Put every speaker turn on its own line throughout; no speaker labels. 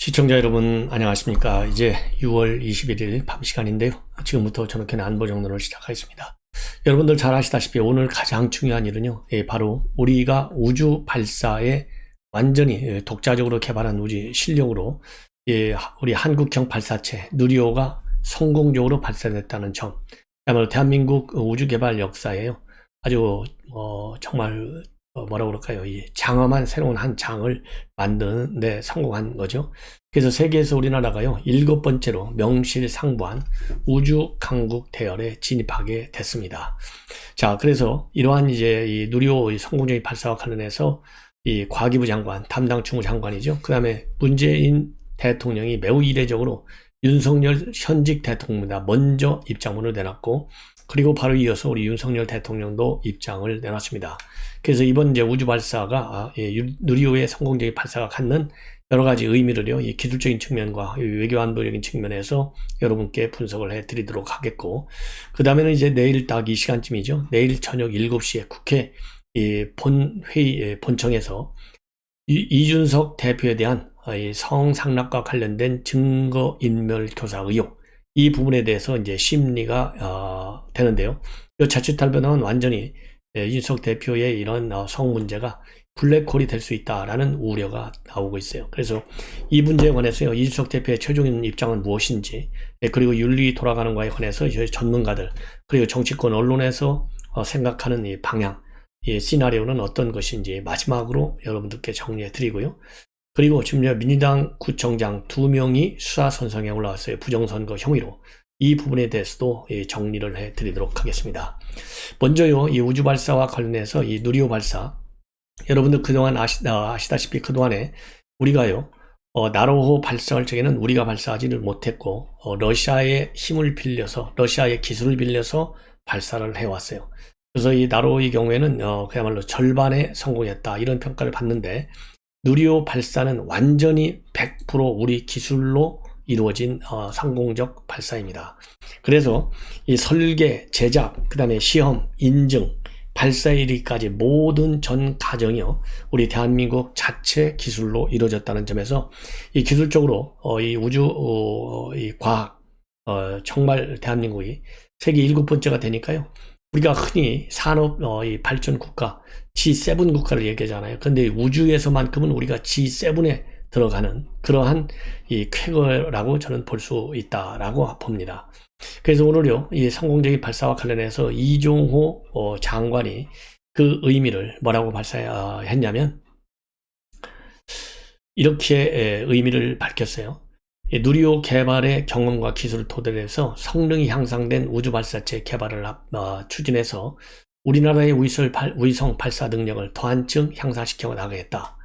시청자 여러분 안녕하십니까. 이제 6월 21일 밤 시간인데요. 지금부터 저녁에는 안보 정론을 시작하겠습니다. 여러분들 잘 아시다시피 오늘 가장 중요한 일은요. 바로 우리가 우주 발사에 완전히 독자적으로 개발한 우주 실력으로 우리 한국형 발사체 누리호가 성공적으로 발사됐다는 점. 그야말로 대한민국 우주개발 역사에요. 아주 정말 뭐라고 그럴까요? 이 장엄한 새로운 한 장을 만드는 데 성공한 거죠. 그래서 세계에서 우리나라가요, 7번째로 명실상부한 우주 강국 대열에 진입하게 됐습니다. 자, 그래서 이러한 이제 이 누리호 성공적인 발사와 관련해서 이 과기부 장관, 담당 주무장관이죠. 그 다음에 문재인 대통령이 매우 이례적으로 윤석열 현직 대통령보다 먼저 입장문을 내놨고, 그리고 바로 이어서 우리 윤석열 대통령도 입장을 내놨습니다. 그래서 이번 이제 우주 발사가 누리호의 성공적인 발사가 갖는 여러 가지 의미를요, 이 기술적인 측면과 외교 안보적인 측면에서 여러분께 분석을 해드리도록 하겠고, 그 다음에는 이제 내일 딱 이 시간쯤이죠. 내일 저녁 7시에 국회 본회의 본청에서 이준석 대표에 대한 성상납과 관련된 증거인멸 교사 의혹, 이 부분에 대해서 이제 심리가 되는데요. 이 자칫하면 완전히 이준석 대표의 이런 성 문제가 블랙홀이 될 수 있다라는 우려가 나오고 있어요. 그래서 이 문제에 관해서요, 이준석 대표의 최종적인 입장은 무엇인지, 그리고 윤리 돌아가는 거에 관해서 저희 전문가들, 그리고 정치권 언론에서 생각하는 이 방향, 이 시나리오는 어떤 것인지 마지막으로 여러분들께 정리해 드리고요. 그리고 지금 민주당 구청장 2명이 수사선상에 올라왔어요. 부정선거 혐의로. 이 부분에 대해서도 정리를 해 드리도록 하겠습니다. 먼저요, 이 우주발사와 관련해서 이 누리호 발사, 여러분들 그동안 아시다시피 그동안에 우리가요, 나로호 발사할 적에는 우리가 발사하지를 못했고, 러시아의 힘을 빌려서, 러시아의 기술을 빌려서 발사를 해왔어요. 그래서 이 나로호의 경우에는 그야말로 절반에 성공했다, 이런 평가를 받는데, 누리호 발사는 완전히 100% 우리 기술로 이루어진 성공적 발사입니다. 그래서 이 설계, 제작, 그 다음에 시험, 인증, 발사일까지 모든 전 과정이요, 우리 대한민국 자체 기술로 이루어졌다는 점에서 이 기술적으로 이 우주 이 과학 정말 대한민국이 세계 7번째가 되니까요. 우리가 흔히 산업 이 발전 국가 G7 국가를 얘기하잖아요. 그런데 우주에서만큼은 우리가 G7에 들어가는 그러한 이 쾌거라고 저는 볼 수 있다라고 봅니다. 그래서 오늘요, 이 성공적인 발사와 관련해서 이종호 장관이 그 의미를 뭐라고 발사했냐면 이렇게 의미를 밝혔어요. 누리호 개발의 경험과 기술을 토대로 해서 성능이 향상된 우주 발사체 개발을 추진해서 우리나라의 위성 발사 능력을 더한층 향상시켜 나가겠다.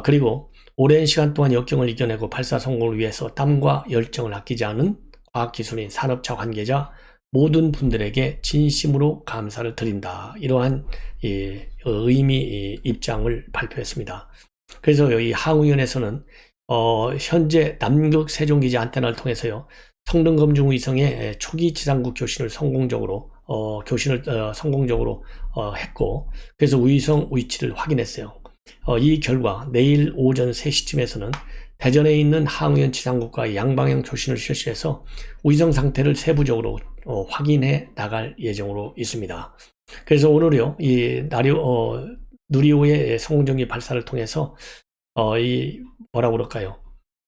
그리고 오랜 시간 동안 역경을 이겨내고 발사 성공을 위해서 땀과 열정을 아끼지 않은 과학기술인 산업차 관계자 모든 분들에게 진심으로 감사를 드린다. 이러한 의미 입장을 발표했습니다. 그래서 이 항우위원회에서는 현재 남극 세종기지 안테나를 통해서요, 성능 검증 위성의 초기 지상국 교신을 성공적으로 했고, 그래서 위성 위치를 확인했어요. 이 결과 내일 오전 3시쯤에서는 대전에 있는 항우연 지상국과의 양방향 교신을 실시해서 위성 상태를 세부적으로 확인해 나갈 예정으로 있습니다. 그래서 오늘요, 이 누리호의 성공적인 발사를 통해서 뭐라고 그럴까요?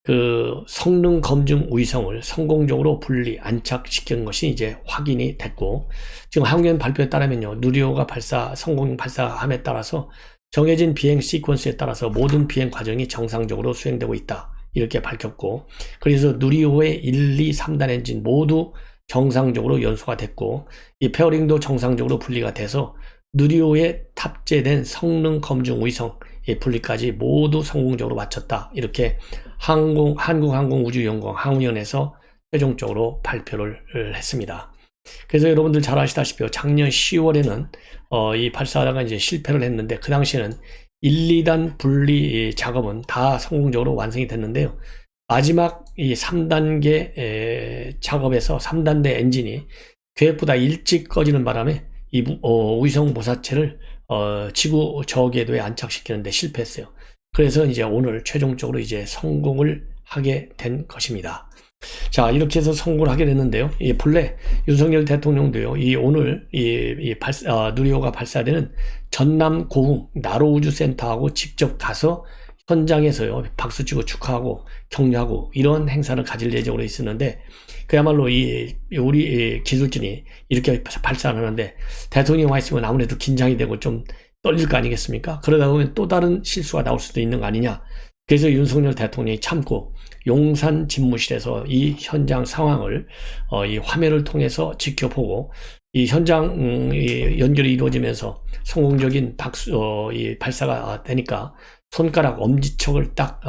그 성능 검증 위성을 성공적으로 분리 안착시킨 것이 이제 확인이 됐고, 지금 항우연 발표에 따르면요, 누리호가 성공 발사함에 따라서 정해진 비행 시퀀스에 따라서 모든 비행 과정이 정상적으로 수행되고 있다, 이렇게 밝혔고, 그래서 누리호의 1, 2, 3단 엔진 모두 정상적으로 연소가 됐고, 이 페어링도 정상적으로 분리가 돼서 누리호에 탑재된 성능 검증 위성 분리까지 모두 성공적으로 마쳤다, 이렇게 한국항공우주연구원 항우연에서 최종적으로 발표를 했습니다. 그래서 여러분들 잘 아시다시피 작년 10월에는 이 발사하다가 이제 실패를 했는데, 그 당시에는 1, 2단 분리 작업은 다 성공적으로 완성이 됐는데요. 마지막 이 3단계 작업에서 3단계 엔진이 계획보다 일찍 꺼지는 바람에 이 위성 모사체를 지구 저궤도에 안착시키는데 실패했어요. 그래서 이제 오늘 최종적으로 이제 성공을 하게 된 것입니다. 자, 이렇게 해서 성공을 하게 됐는데요. 본래 윤석열 대통령도요, 오늘 누리호가 발사되는 전남 고흥 나로우주센터하고 직접 가서 현장에서요, 박수치고 축하하고 격려하고 이런 행사를 가질 예정으로 있었는데, 그야말로 우리 기술진이 이렇게 발사를 하는데 대통령이 와 있으면 아무래도 긴장이 되고 좀 떨릴 거 아니겠습니까? 그러다 보면 또 다른 실수가 나올 수도 있는 거 아니냐. 그래서 윤석열 대통령이 참고 용산 집무실에서 이 현장 상황을 이 화면을 통해서 지켜보고 이 현장 연결이 이루어지면서 성공적인 이 발사가 되니까 손가락 엄지척을 딱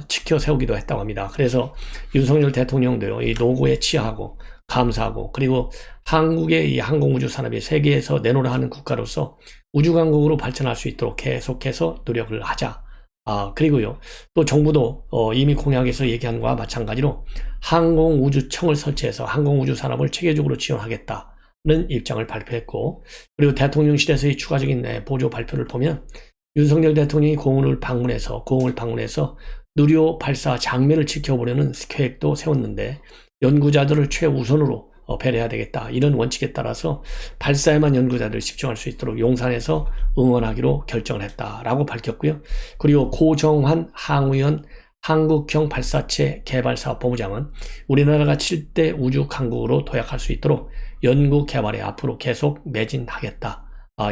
지켜 세우기도 했다고 합니다. 그래서 윤석열 대통령도요, 이 노고에 치하하고 감사하고, 그리고 한국의 이 항공우주 산업이 세계에서 내놓으라 하는 국가로서 우주강국으로 발전할 수 있도록 계속해서 노력을 하자. 그리고요, 또 정부도 이미 공약에서 얘기한 것과 마찬가지로 항공우주청을 설치해서 항공우주 산업을 체계적으로 지원하겠다는 입장을 발표했고, 그리고 대통령실에서의 추가적인 보조 발표를 보면 윤석열 대통령이 공을 방문해서 누리호 발사 장면을 지켜보려는 계획도 세웠는데, 연구자들을 최우선으로 배려해야 되겠다, 이런 원칙에 따라서 발사에만 연구자들이 집중할 수 있도록 용산에서 응원하기로 결정을 했다라고 밝혔고요. 그리고 고정환 항우연 한국형 발사체 개발사업 본부장은 우리나라가 7대 우주 강국으로 도약할 수 있도록 연구 개발에 앞으로 계속 매진하겠다,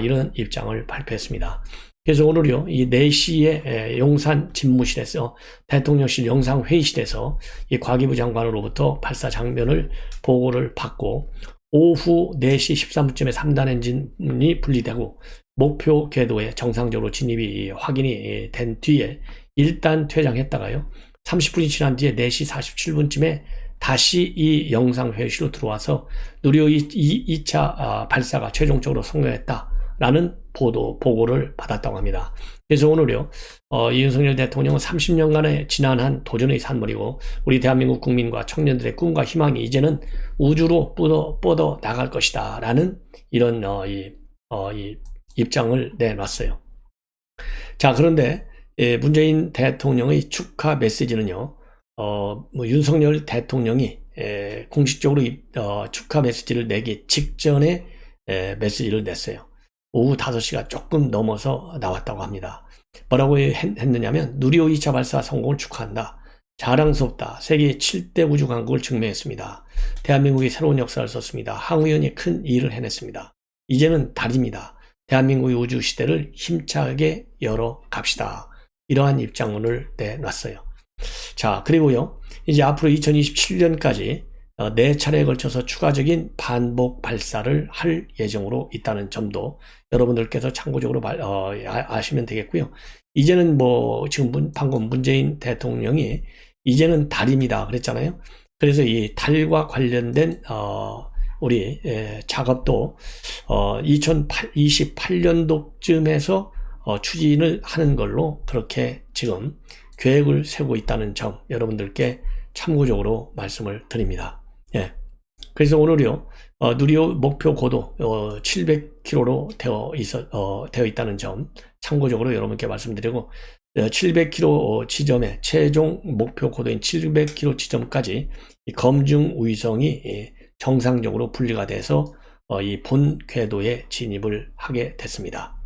이런 입장을 발표했습니다. 그래서 오늘요, 이 4시에 용산 집무실에서 대통령실 영상회의실에서 이 과기부 장관으로부터 발사 장면을 보고를 받고, 오후 4시 13분쯤에 3단 엔진이 분리되고 목표 궤도에 정상적으로 진입이 확인이 된 뒤에 일단 퇴장했다가요, 30분이 지난 뒤에 4시 47분쯤에 다시 이 영상회의실로 들어와서 누리호 2차 발사가 최종적으로 성공했다라는 보고를 받았다고 합니다. 그래서 오늘요, 윤석열 대통령은 30년간의 지난한 도전의 산물이고 우리 대한민국 국민과 청년들의 꿈과 희망이 이제는 우주로 뻗어 나갈 것이다 라는 이런 이 입장을 내놨어요. 자, 그런데 문재인 대통령의 축하 메시지는요, 윤석열 대통령이 공식적으로 축하 메시지를 내기 직전에 메시지를 냈어요. 오후 5시가 조금 넘어서 나왔다고 합니다. 뭐라고 했느냐면, 누리호 2차 발사 성공을 축하한다. 자랑스럽다. 세계 7대 우주 강국을 증명했습니다. 대한민국이 새로운 역사를 썼습니다. 항우연이 큰 일을 해냈습니다. 이제는 달입니다. 대한민국의 우주 시대를 힘차게 열어 갑시다. 이러한 입장문을 내놨어요. 자, 그리고요, 이제 앞으로 2027년까지 4차례에 걸쳐서 추가적인 반복 발사를 할 예정으로 있다는 점도 여러분들께서 참고적으로 아시면 되겠고요. 이제는 지금 방금 문재인 대통령이 이제는 달입니다 그랬잖아요. 그래서 이 달과 관련된 우리 작업도 2028년도쯤에서 추진을 하는 걸로 그렇게 지금 계획을 세우고 있다는 점 여러분들께 참고적으로 말씀을 드립니다. 예. 그래서 오늘요, 누리호 목표 고도 700km로 되어 있다는 점 참고적으로 여러분께 말씀드리고, 700km 지점에 최종 목표 고도인 700km 지점까지 이 검증 위성이 정상적으로 분리가 돼서 이 본 궤도에 진입을 하게 됐습니다.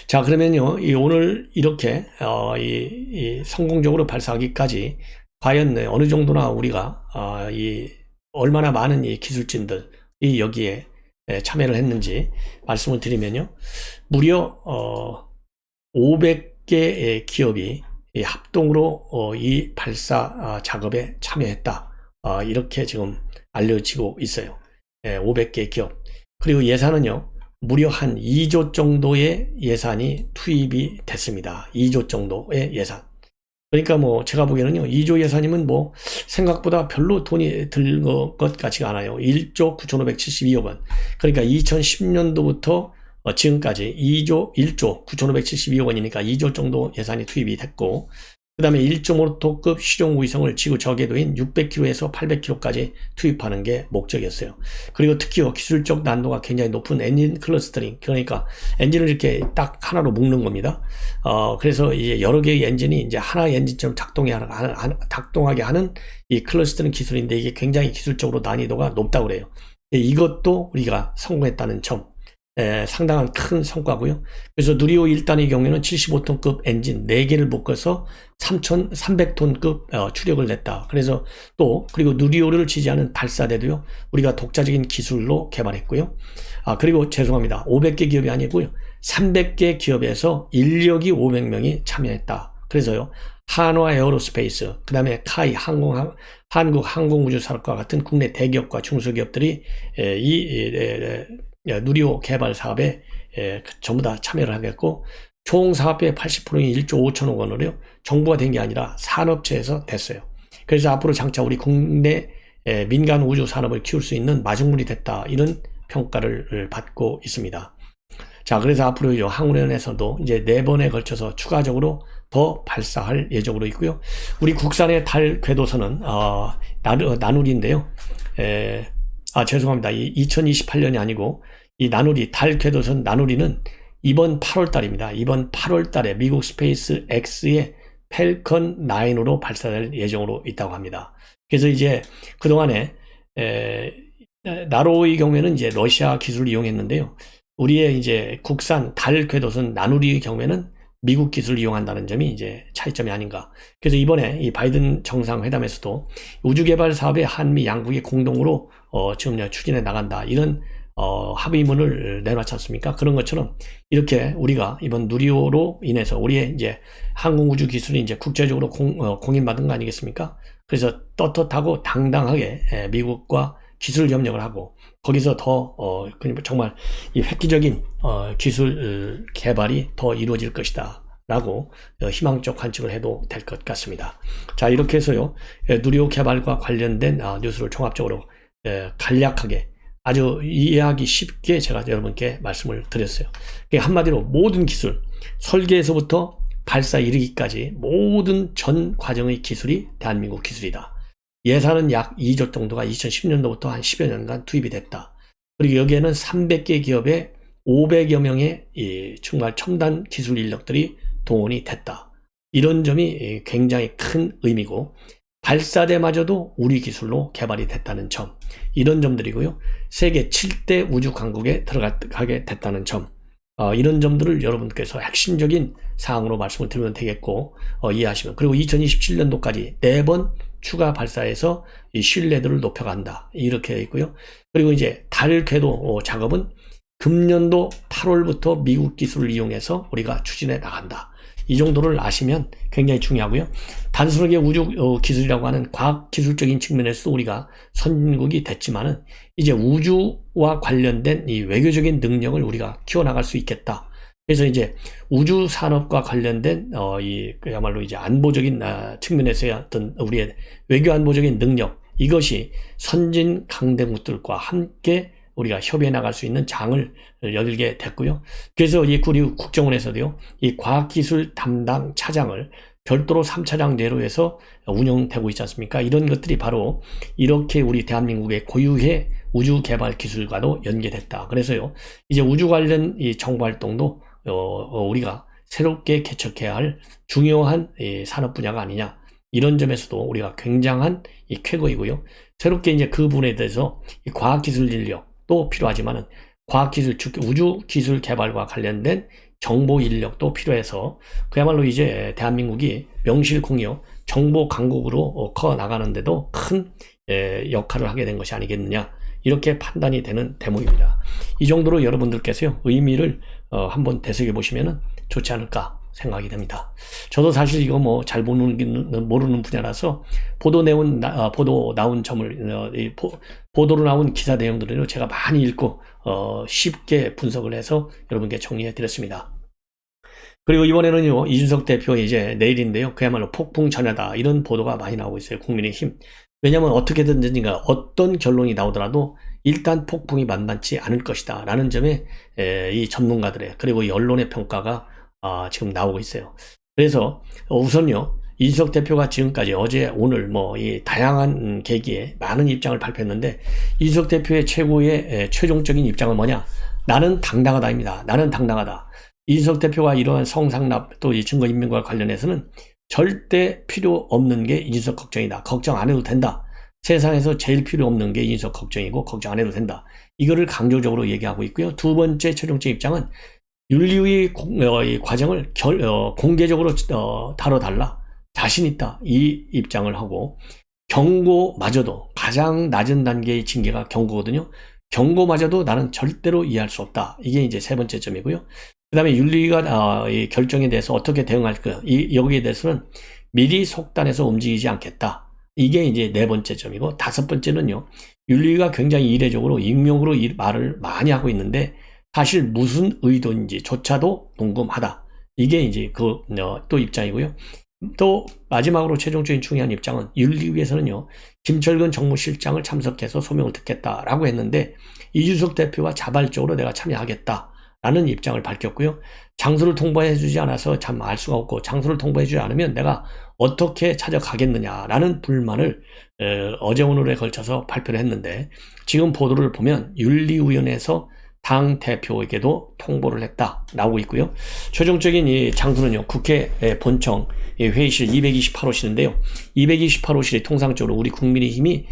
자, 그러면요, 오늘 이렇게 이 성공적으로 발사하기까지 과연 어느 정도나 우리가 얼마나 많은 이 기술진들이 여기에 참여를 했는지 말씀을 드리면요, 무려 500개의 기업이 합동으로 이 발사 작업에 참여했다, 이렇게 지금 알려지고 있어요. 500개 기업. 그리고 예산은요, 무려 한 2조 정도의 예산이 투입이 됐습니다. 2조 정도의 예산. 그러니까 제가 보기에는요, 2조 예산이면 생각보다 별로 돈이 들 것 같지가 않아요. 1조 9,572억 원. 그러니까 2010년도부터 지금까지 1조 9,572억 원이니까 2조 정도 예산이 투입이 됐고, 그 다음에 1.5톤급 실용 위성을 지구 저궤도인 600km에서 800km까지 투입하는 게 목적이었어요. 그리고 특히 기술적 난도가 굉장히 높은 엔진 클러스터링, 그러니까 엔진을 이렇게 딱 하나로 묶는 겁니다. 그래서 이제 여러 개의 엔진이 이제 하나의 엔진처럼 작동하게 하는 이 클러스터링 기술인데, 이게 굉장히 기술적으로 난이도가 높다고 그래요. 이것도 우리가 성공했다는 점, 상당한 큰 성과고요. 그래서 누리호 1단의 경우에는 75톤급 엔진 4개를 묶어서 3,300톤급 추력을 냈다. 그래서 그리고 누리호를 지지하는 발사대도요, 우리가 독자적인 기술로 개발했고요. 그리고 죄송합니다. 500개 기업이 아니고요, 300개 기업에서 인력이 500명이 참여했다. 그래서요, 한화 에어로스페이스, 그 다음에 카이 한국 항공우주산업과 같은 국내 대기업과 중소기업들이 누리호 개발 사업에 전부 다 참여를 하겠고, 총 사업비의 80%인 1조 5천억 원으로요, 정부가 된 게 아니라 산업체에서 됐어요. 그래서 앞으로 장차 우리 국내 민간 우주 산업을 키울 수 있는 마중물이 됐다, 이런 평가를 받고 있습니다. 자, 그래서 앞으로 항우련에서도 이제 4번에 걸쳐서 추가적으로 더 발사할 예정으로 있고요. 우리 국산의 달 궤도선은 나누리인데요. 죄송합니다. 2028년이 아니고 이 나누리, 달 궤도선 나누리는 이번 8월 달입니다. 이번 8월 달에 미국 스페이스 X의 펠컨 9으로 발사될 예정으로 있다고 합니다. 그래서 이제 그동안에 나로의 경우에는 이제 러시아 기술을 이용했는데요. 우리의 이제 국산 달 궤도선 나누리의 경우에는 미국 기술을 이용한다는 점이 이제 차이점이 아닌가. 그래서 이번에 이 바이든 정상회담에서도 우주개발 사업에 한미 양국이 공동으로 지금 추진해 나간다, 이런 합의문을 내놨지 않습니까? 그런 것처럼 이렇게 우리가 이번 누리호로 인해서 우리의 이제 항공우주 기술이 이제 국제적으로 공인받은 거 아니겠습니까? 그래서 떳떳하고 당당하게 미국과 기술 협력을 하고, 거기서 더 정말 이 획기적인 기술 개발이 더 이루어질 것이다 라고 희망적 관측을 해도 될 것 같습니다. 자, 이렇게 해서요, 누리호 개발과 관련된 뉴스를 종합적으로 간략하게 아주 이해하기 쉽게 제가 여러분께 말씀을 드렸어요. 한마디로 모든 기술, 설계에서부터 발사 이르기까지 모든 전 과정의 기술이 대한민국 기술이다. 예산은 약 2조 정도가 2010년도부터 한 10여 년간 투입이 됐다. 그리고 여기에는 300개 기업에 500여 명의 정말 첨단 기술 인력들이 동원이 됐다. 이런 점이 굉장히 큰 의미고, 발사대마저도 우리 기술로 개발이 됐다는 점, 이런 점들이고요. 세계 7대 우주 강국에 들어가게 됐다는 점, 이런 점들을 여러분께서 핵심적인 사항으로 말씀을 드리면 되겠고, 이해하시면. 그리고 2027년도까지 4번 추가 발사해서 이 신뢰도를 높여간다, 이렇게 되어 있고요. 그리고 이제 달 궤도 작업은 금년도 8월부터 미국 기술을 이용해서 우리가 추진해 나간다. 이 정도를 아시면 굉장히 중요하고요. 단순하게 우주 기술이라고 하는 과학 기술적인 측면에서 우리가 선진국이 됐지만은, 이제 우주와 관련된 이 외교적인 능력을 우리가 키워나갈 수 있겠다. 그래서 이제 우주 산업과 관련된 그야말로 이제 안보적인 측면에서의 어떤 우리의 외교 안보적인 능력, 이것이 선진 강대국들과 함께 우리가 협의해 나갈 수 있는 장을 열게 됐고요. 그래서 이 국정원에서도요, 이 과학기술 담당 차장을 별도로 3차장 내로해서 운영되고 있지 않습니까? 이런 것들이 바로 이렇게 우리 대한민국의 고유의 우주 개발 기술과도 연계됐다. 그래서요, 이제 우주 관련 이 정보 활동도 우리가 새롭게 개척해야 할 중요한 산업 분야가 아니냐, 이런 점에서도 우리가 굉장한 쾌거이고요. 새롭게 이제 그 부분에 대해서 과학기술 인력도 필요하지만은 과학기술, 우주 기술 개발과 관련된 정보 인력도 필요해서 그야말로 이제 대한민국이 명실공히 정보 강국으로 커 나가는데도 큰 역할을 하게 된 것이 아니겠느냐, 이렇게 판단이 되는 대목입니다. 이 정도로 여러분들께서요, 의미를 한번 되새겨 보시면 좋지 않을까 생각이 됩니다. 저도 사실 이거 뭐 잘 모르는 분야라서 보도로 나온 점을 보도로 나온 기사 내용들을 제가 많이 읽고 쉽게 분석을 해서 여러분께 정리해 드렸습니다. 그리고 이번에는요, 이준석 대표의 이제 내일인데요, 그야말로 폭풍 전야다, 이런 보도가 많이 나오고 있어요. 국민의힘. 왜냐하면 어떻게든지 어떤 결론이 나오더라도 일단 폭풍이 만만치 않을 것이다 라는 점에 이 전문가들의, 그리고 이 언론의 평가가 지금 나오고 있어요. 그래서 우선요, 이준석 대표가 지금까지 어제 오늘 뭐 이 다양한 계기에 많은 입장을 발표했는데 이준석 대표의 최고의 최종적인 입장은 뭐냐? 나는 당당하다입니다. 나는 당당하다. 이준석 대표가 이러한 성상납 또 이 증거인멸과 관련해서는 절대 필요 없는 게 이준석 걱정이다. 걱정 안 해도 된다. 세상에서 제일 필요 없는 게 이준석 걱정이고 걱정 안 해도 된다. 이거를 강조적으로 얘기하고 있고요. 두 번째 최종적 입장은 윤리위 과정을 공개적으로 다뤄달라. 자신 있다. 이 입장을 하고 경고마저도 가장 낮은 단계의 징계가 경고거든요. 경고마저도 나는 절대로 이해할 수 없다. 이게 이제 세 번째 점이고요. 그 다음에 윤리위가 이 결정에 대해서 어떻게 대응할까? 여기에 대해서는 미리 속단해서 움직이지 않겠다. 이게 이제 네 번째 점이고 다섯 번째는요. 윤리위가 굉장히 이례적으로 익명으로 이 말을 많이 하고 있는데 사실 무슨 의도인지조차도 궁금하다. 이게 이제 또 입장이고요. 또 마지막으로 최종적인 중요한 입장은 윤리위에서는요. 김철근 정무실장을 참석해서 소명을 듣겠다라고 했는데 이준석 대표가 자발적으로 내가 참여하겠다라는 입장을 밝혔고요. 장소를 통보해 주지 않아서 참 알 수가 없고 장소를 통보해 주지 않으면 내가 어떻게 찾아가겠느냐라는 불만을 어제 오늘에 걸쳐서 발표를 했는데 지금 보도를 보면 윤리위원회에서 당 대표에게도 통보를 했다 나오고 있고요. 최종적인 이 장소는요. 국회 본청 회의실 228호실인데요. 228호실이 통상적으로 우리 국민의힘이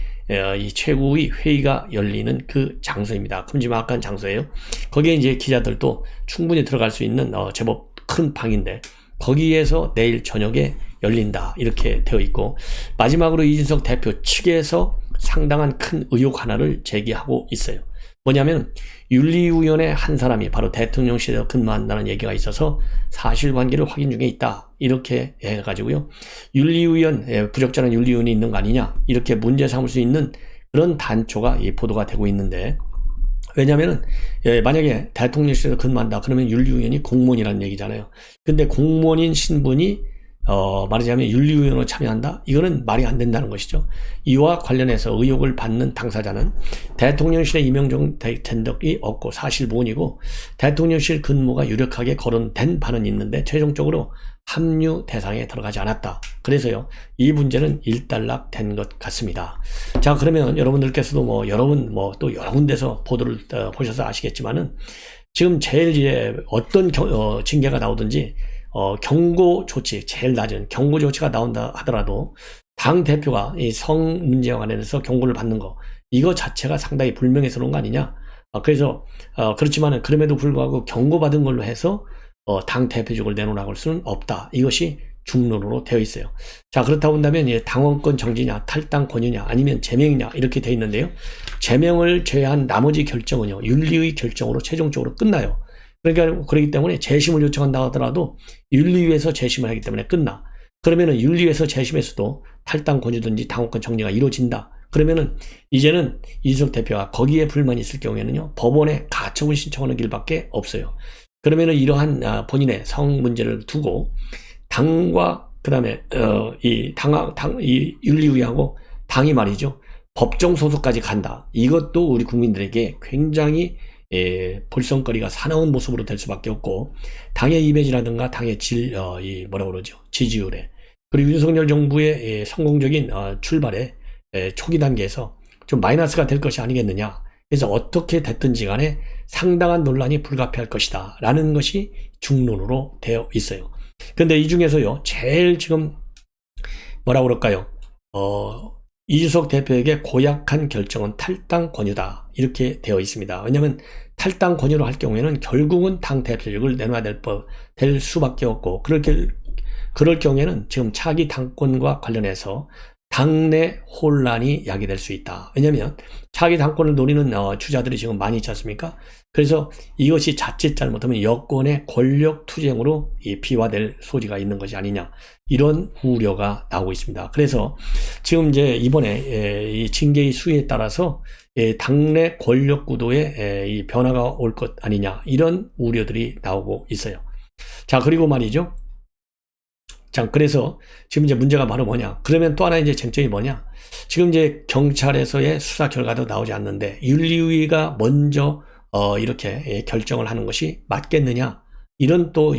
이 최고위 회의가 열리는 그 장소입니다. 큼지막한 장소예요. 거기에 이제 기자들도 충분히 들어갈 수 있는 제법 큰 방인데 거기에서 내일 저녁에 열린다 이렇게 되어 있고 마지막으로 이준석 대표 측에서 상당한 큰 의혹 하나를 제기하고 있어요. 뭐냐면 윤리위원회 한 사람이 바로 대통령실에서 근무한다는 얘기가 있어서 사실관계를 확인 중에 있다 이렇게 해가지고요. 윤리위원 부적절한 윤리위원이 있는 거 아니냐 이렇게 문제 삼을 수 있는 그런 단초가 보도가 되고 있는데 왜냐면은 만약에 대통령실에서 근무한다 그러면 윤리위원이 공무원이라는 얘기잖아요. 근데 공무원인 신분이 말하자면 윤리위원으로 참여한다? 이거는 말이 안 된다는 것이죠. 이와 관련해서 의혹을 받는 당사자는 대통령실에 임명된 적이 없고 사실무근이고 대통령실 근무가 유력하게 거론된 바는 있는데 최종적으로 합류 대상에 들어가지 않았다. 그래서요, 이 문제는 일단락된 것 같습니다. 자, 그러면 여러분들께서도 또 여러 군데서 보도를 보셔서 아시겠지만은 지금 제일 이제 어떤 징계가 나오든지 경고 조치, 제일 낮은 경고 조치가 나온다 하더라도 당 대표가 이 성 문제와 관련해서 경고를 받는 거 이거 자체가 상당히 불명예스러운 거 아니냐. 그래서 그렇지만은 그럼에도 불구하고 경고받은 걸로 해서 당 대표직을 내놓으라고 할 수는 없다. 이것이 중론으로 되어 있어요. 자, 그렇다고 한다면 당원권 정지냐, 탈당 권유냐, 아니면 제명이냐 이렇게 되어 있는데요. 제명을 제외한 나머지 결정은요, 윤리의 결정으로 최종적으로 끝나요. 그러니까 그렇기 때문에 재심을 요청한다 하더라도 윤리위에서 재심을 하기 때문에 끝나. 그러면은 윤리위에서 재심에서도 탈당 권유든지 당원권 정리가 이루어진다. 그러면은 이제는 이준석 대표가 거기에 불만이 있을 경우에는요, 법원에 가처분 신청하는 길밖에 없어요. 그러면은 이러한 본인의 성 문제를 두고 당과 그다음에 이 윤리위하고 당이 말이죠, 법정 소송까지 간다. 이것도 우리 국민들에게 굉장히 볼썽거리가 사나운 모습으로 될 수밖에 없고 당의 이미지라든가 당의 지지율에 그리고 윤석열 정부의 성공적인 출발에 초기 단계에서 좀 마이너스가 될 것이 아니겠느냐. 그래서 어떻게 됐든지 간에 상당한 논란이 불가피할 것이다 라는 것이 중론으로 되어 있어요. 근데 이 중에서요, 제일 지금 이준석 대표에게 고약한 결정은 탈당 권유다 이렇게 되어 있습니다. 왜냐하면 탈당 권유를 할 경우에는 결국은 당 대표직을 내놔야 될 수밖에 없고 그럴 경우에는 지금 차기 당권과 관련해서 당내 혼란이 야기될 수 있다. 왜냐하면 차기 당권을 노리는 주자들이 지금 많이 있지 않습니까? 그래서 이것이 자칫 잘못하면 여권의 권력 투쟁으로 비화될 소지가 있는 것이 아니냐, 이런 우려가 나오고 있습니다. 그래서 지금 이제 이번에 이 징계의 수위에 따라서 당내 권력 구도에 이 변화가 올 것 아니냐, 이런 우려들이 나오고 있어요. 자, 그리고 말이죠. 자, 그래서 지금 이제 문제가 바로 뭐냐? 그러면 또 하나 이제 쟁점이 뭐냐? 지금 이제 경찰에서의 수사 결과도 나오지 않는데 윤리위가 먼저 이렇게 결정을 하는 것이 맞겠느냐? 이런 또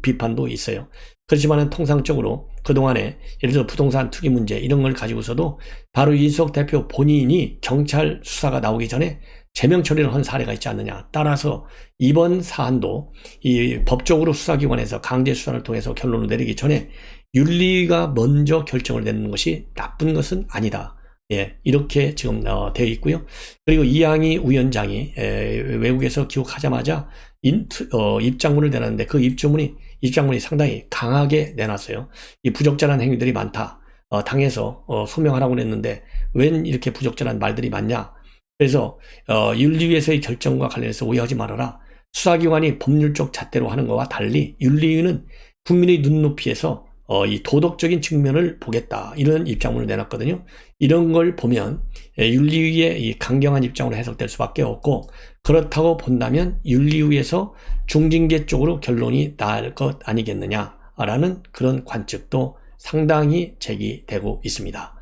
비판도 있어요. 그렇지만은 통상적으로 그동안에 예를 들어 부동산 투기 문제 이런 걸 가지고서도 바로 이준석 대표 본인이 경찰 수사가 나오기 전에 제명 처리를 한 사례가 있지 않느냐. 따라서 이번 사안도 이 법적으로 수사기관에서 강제 수사를 통해서 결론을 내리기 전에 윤리위가 먼저 결정을 내는 것이 나쁜 것은 아니다. 예, 이렇게 지금 되어 있고요. 그리고 이양희 위원장이 외국에서 귀국하자마자 입장문을 내놨는데 그 입장문이 상당히 강하게 내놨어요. 이 부적절한 행위들이 많다. 당에서 소명하라고 했는데 웬 이렇게 부적절한 말들이 많냐. 그래서 윤리위에서의 결정과 관련해서 오해하지 말아라. 수사기관이 법률적 잣대로 하는 것과 달리 윤리위는 국민의 눈높이에서 이 도덕적인 측면을 보겠다. 이런 입장문을 내놨거든요. 이런 걸 보면 윤리위의 이 강경한 입장으로 해석될 수밖에 없고, 그렇다고 본다면 윤리위에서 중징계 쪽으로 결론이 나을 것 아니겠느냐라는 그런 관측도 상당히 제기되고 있습니다.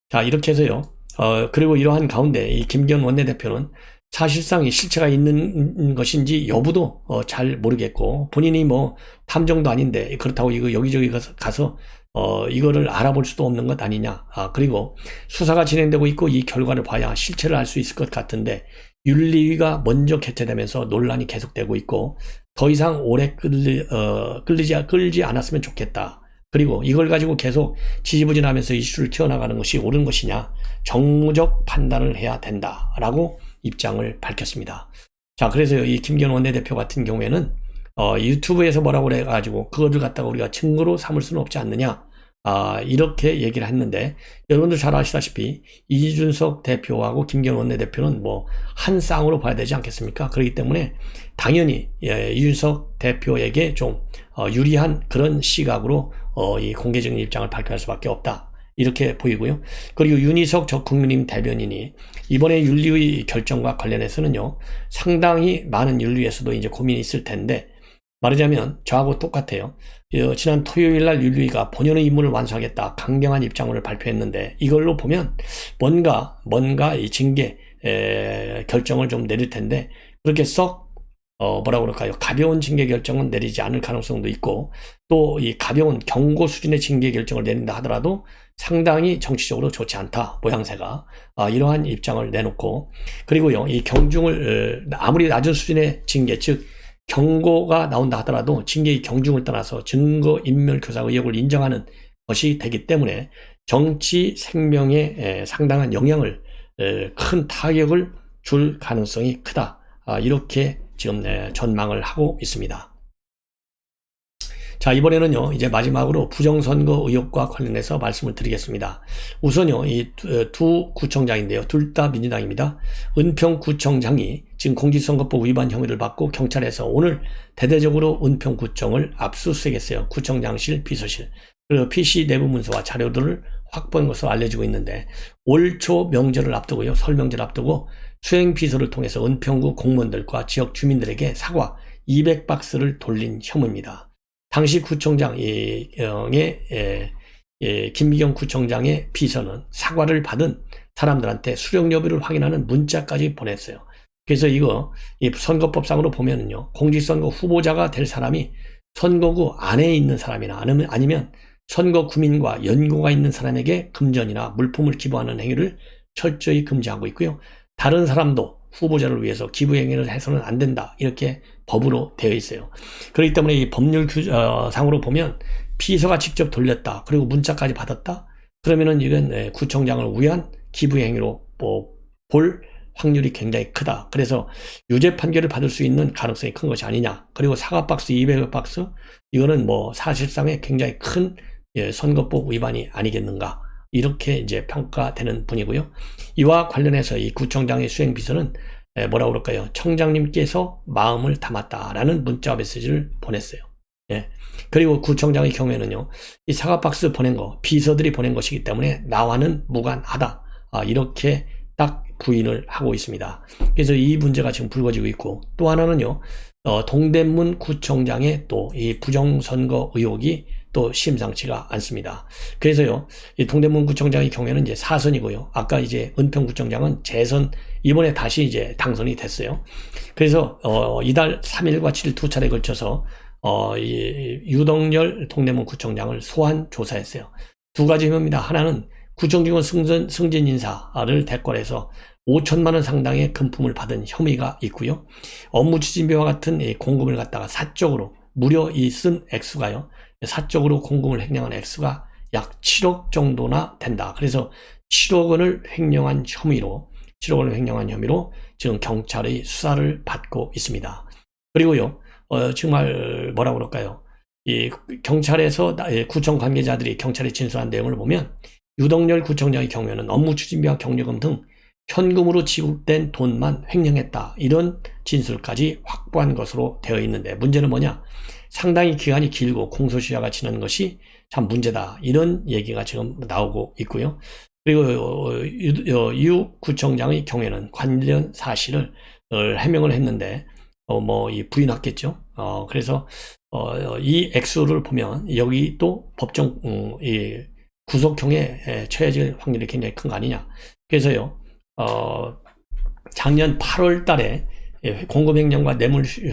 자, 이렇게 해서요. 그리고 이러한 가운데 이 김기현 원내대표는 사실상 이 실체가 있는 것인지 여부도 잘 모르겠고, 본인이 뭐 탐정도 아닌데 그렇다고 이거 여기저기 가서 이거를 알아볼 수도 없는 것 아니냐. 그리고 수사가 진행되고 있고 이 결과를 봐야 실체를 알 수 있을 것 같은데 윤리위가 먼저 개최되면서 논란이 계속되고 있고 더 이상 오래 끌지 않았으면 좋겠다. 그리고 이걸 가지고 계속 지지부진하면서 이슈를 키워나가는 것이 옳은 것이냐, 정무적 판단을 해야 된다라고 입장을 밝혔습니다. 자, 그래서 이 김기현 원내대표 같은 경우에는 유튜브에서 뭐라고 그래가지고 그거를 갖다가 우리가 증거로 삼을 수는 없지 않느냐, 이렇게 얘기를 했는데, 여러분들 잘 아시다시피 이준석 대표하고 김기현 원내대표는 뭐 한 쌍으로 봐야 되지 않겠습니까? 그렇기 때문에 당연히 이준석 대표에게 좀 유리한 그런 시각으로 이 공개적인 입장을 발표할 수밖에 없다, 이렇게 보이고요. 그리고 윤희석 전 국민의힘 대변인이 이번에 윤리위 결정과 관련해서는요, 상당히 많은 윤리위에서도 이제 고민이 있을 텐데, 말하자면 저하고 똑같아요. 지난 토요일 날 윤리위가 본연의 임무를 완수하겠다 강경한 입장문을 발표했는데, 이걸로 보면 뭔가 이 징계 결정을 좀 내릴 텐데, 그렇게 썩 뭐라고 그럴까요? 가벼운 징계 결정은 내리지 않을 가능성도 있고, 또 이 가벼운 경고 수준의 징계 결정을 내린다 하더라도 상당히 정치적으로 좋지 않다, 모양새가. 이러한 입장을 내놓고, 그리고요, 이 경중을 아무리 낮은 수준의 징계, 즉 경고가 나온다 하더라도 징계의 경중을 떠나서 증거인멸교사 의혹을 인정하는 것이 되기 때문에 정치 생명에 상당한 영향을, 큰 타격을 줄 가능성이 크다, 이렇게 지금 전망을 하고 있습니다. 자, 이번에는요, 이제 마지막으로 부정선거 의혹과 관련해서 말씀을 드리겠습니다. 우선요, 이 두 구청장인데요, 둘 다 민주당입니다. 은평구청장이 지금 공직선거법 위반 혐의를 받고 경찰에서 오늘 대대적으로 은평구청을 압수수색했어요. 구청장실, 비서실, 그리고 PC 내부 문서와 자료들을 확보한 것으로 알려지고 있는데, 올 초 명절을 앞두고요, 설 명절 앞두고 수행비서를 통해서 은평구 공무원들과 지역 주민들에게 사과 200박스를 돌린 혐의입니다. 당시 구청장의 김미경 구청장의 비서는 사과를 받은 사람들한테 수령 여부를 확인하는 문자까지 보냈어요. 그래서 이거 이 선거법상으로 보면은요, 공직선거 후보자가 될 사람이 선거구 안에 있는 사람이나 아니면 선거 구민과 연고가 있는 사람에게 금전이나 물품을 기부하는 행위를 철저히 금지하고 있고요. 다른 사람도 후보자를 위해서 기부 행위를 해서는 안 된다, 이렇게 법으로 되어 있어요. 그렇기 때문에 이 법률 상으로 보면 비서가 직접 돌렸다, 그리고 문자까지 받았다, 그러면은 이건 구청장을 위한 기부 행위로 볼 확률이 굉장히 크다. 그래서 유죄 판결을 받을 수 있는 가능성이 큰 것이 아니냐. 그리고 사과박스 200박스, 이거는 뭐 사실상의 굉장히 큰 선거법 위반이 아니겠는가, 이렇게 이제 평가되는 분이고요. 이와 관련해서 이 구청장의 수행비서는 뭐라고 그럴까요? 청장님께서 마음을 담았다라는 문자 메시지를 보냈어요. 예. 그리고 구청장의 경우에는요, 이 사과박스 보낸 거 비서들이 보낸 것이기 때문에 나와는 무관하다, 이렇게 딱 부인을 하고 있습니다. 그래서 이 문제가 지금 불거지고 있고, 또 하나는요, 동대문 구청장의 또 이 부정선거 의혹이 또 심상치가 않습니다. 그래서요, 이 동대문 구청장의 경우에는 이제 사선이고요. 아까 이제 은평구청장은 재선, 이번에 다시 이제 당선이 됐어요. 그래서 이달 3일과 7일 두 차례에 걸쳐서 이 유덕열 동대문 구청장을 소환 조사했어요. 두 가지 혐의입니다. 하나는 구청직원 승진 인사를 대궐에서 5천만 원 상당의 금품을 받은 혐의가 있고요. 업무 추진비와 같은 이 공금을 갖다가 사적으로 무려 이 쓴 액수가요. 사적으로 공금을 횡령한 액수가 약 7억 정도나 된다. 그래서 7억 원을 횡령한 혐의로 지금 경찰의 수사를 받고 있습니다. 그리고요, 정말 뭐라 그럴까요? 이 경찰에서 구청 관계자들이 경찰에 진술한 내용을 보면 유덕열 구청장의 경우에는 업무 추진비와 경력금 등 현금으로 지급된 돈만 횡령했다. 이런 진술까지 확보한 것으로 되어 있는데 문제는 뭐냐? 상당히 기간이 길고 공소시효가 지나는 것이 참 문제다. 이런 얘기가 지금 나오고 있고요. 그리고 유 구청장의 경우에는 관련 사실을 해명을 했는데 이 부인했겠죠. 그래서 이 액수를 보면 여기 또 법정 이 구속형에 처해질 확률이 굉장히 큰 거 아니냐. 그래서요. 작년 8월 달에 공금횡령과 뇌물수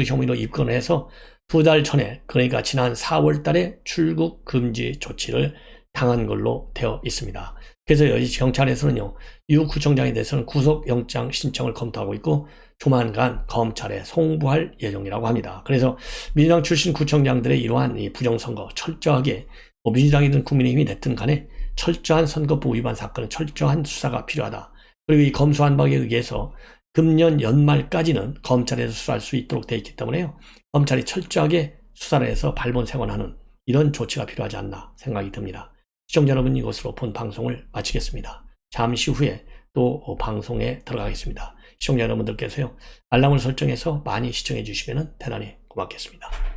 혐의로 입건을 해서 2달 전에, 그러니까 지난 4월 달에 출국 금지 조치를 당한 걸로 되어 있습니다. 그래서 여기 경찰에서는요, 유 구청장에 대해서는 구속영장 신청을 검토하고 있고 조만간 검찰에 송부할 예정이라고 합니다. 그래서 민주당 출신 구청장들의 이러한 이 부정선거 철저하게 민주당이든 국민의힘이 됐든 간에 철저한 선거법 위반 사건은 철저한 수사가 필요하다. 그리고 이 검수완박에 의해서 금년 연말까지는 검찰에서 수사할 수 있도록 되어 있기 때문에요. 검찰이 철저하게 수사를 해서 발본색원하는 이런 조치가 필요하지 않나 생각이 듭니다. 시청자 여러분, 이것으로 본 방송을 마치겠습니다. 잠시 후에 또 방송에 들어가겠습니다. 시청자 여러분들께서요, 알람을 설정해서 많이 시청해 주시면 대단히 고맙겠습니다.